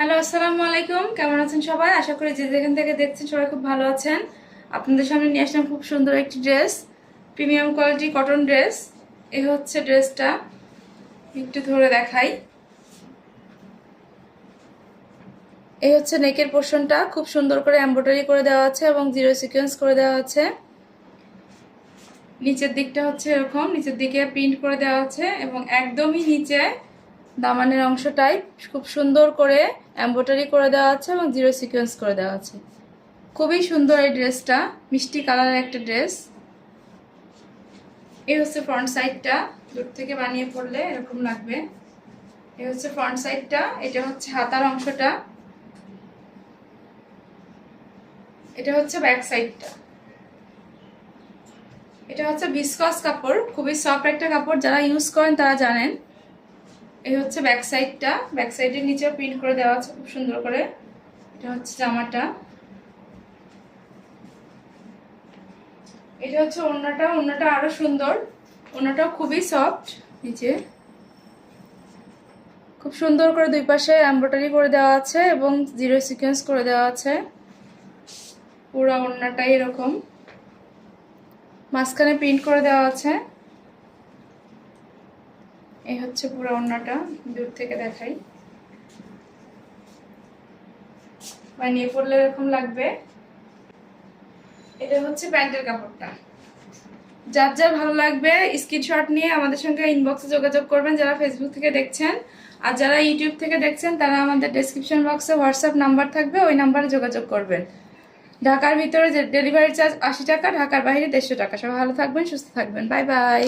Hello, আসসালামু আলাইকুম। কেমন আছেন সবাই? আশা করি যে যেখান থেকে দেখছেন সবাই খুব ভালো আছেন। আপনাদের সামনে নিয়ে আসলাম খুব সুন্দর একটি dress, premium quality cotton dress. এই হচ্ছে ড্রেসটা, একটু ধরে দেখাই। এই হচ্ছে নেকের পোর্শনটা, খুব সুন্দর করে এমব্রয়ডারি করে দেওয়া আছে এবং জিরো সিকোয়েন্স করে দেওয়া আছে। নিচের দিকটা হচ্ছে এরকম, নিচের দিকে প্রিন্ট করে দেওয়া আছে এবং একদমই নিচে দামানের অংশটাই খুব সুন্দর করে এমব্রয়ডারি করে দেওয়া আছে এবং জিরো সিকোয়েন্স করে দেওয়া আছে। খুবই সুন্দর এই ড্রেসটা, মিষ্টি কালারের একটা ড্রেস। এই হচ্ছে ফ্রন্ট সাইডটা, দূর থেকে বানিয়ে পড়লে এরকম লাগবে। এই হচ্ছে ফ্রন্ট সাইডটা, এটা হচ্ছে হাতার অংশটা, এটা হচ্ছে ব্যাক সাইডটা। এটা হচ্ছে ভিসকস কাপড়, খুবই সফট একটা কাপড়, যারা ইউজ করেন তারা জানেন। এই হচ্ছে ব্যাক সাইডটা, ব্যাক সাইডের নিচে প্রিন্ট করে দেওয়া আছে খুব সুন্দর করে। এটা হচ্ছে জামাটা, এটা হচ্ছে ওড়নাটা। ওড়নাটা আরো সুন্দর, ওড়নাটাও খুবই সফট। নিচে খুব সুন্দর করে দুই পাশে এমব্রয়ডারি করে দেওয়া আছে এবং জিরো সিকোয়েন্স করে দেওয়া আছে। পুরো ওড়নাটাই এরকম, মাঝখানে প্রিন্ট করে দেওয়া আছে। এই হচ্ছে পুরো ওড়নাটা, দূর থেকে দেখাই। বানিয়ে পড়লে এরকম লাগবে। এটা হচ্ছে প্যান্টের কাপড়টা। যার যার ভালো লাগবে স্ক্রিনশট নিয়ে আমাদের সঙ্গে ইনবক্সে যোগাযোগ করবেন, যারা ফেসবুক থেকে দেখছেন। আর যারা ইউটিউব থেকে দেখছেন তারা আমাদের ডেসক্রিপশন বক্সে হোয়াটসঅ্যাপ নাম্বার থাকবে, ওই নাম্বারে যোগাযোগ করবেন। ঢাকার ভিতরে ডেলিভারি চার্জ 80 টাকা, ঢাকার বাইরে 150 টাকা। সবাই ভালো থাকবেন, সুস্থ থাকবেন। Bye bye.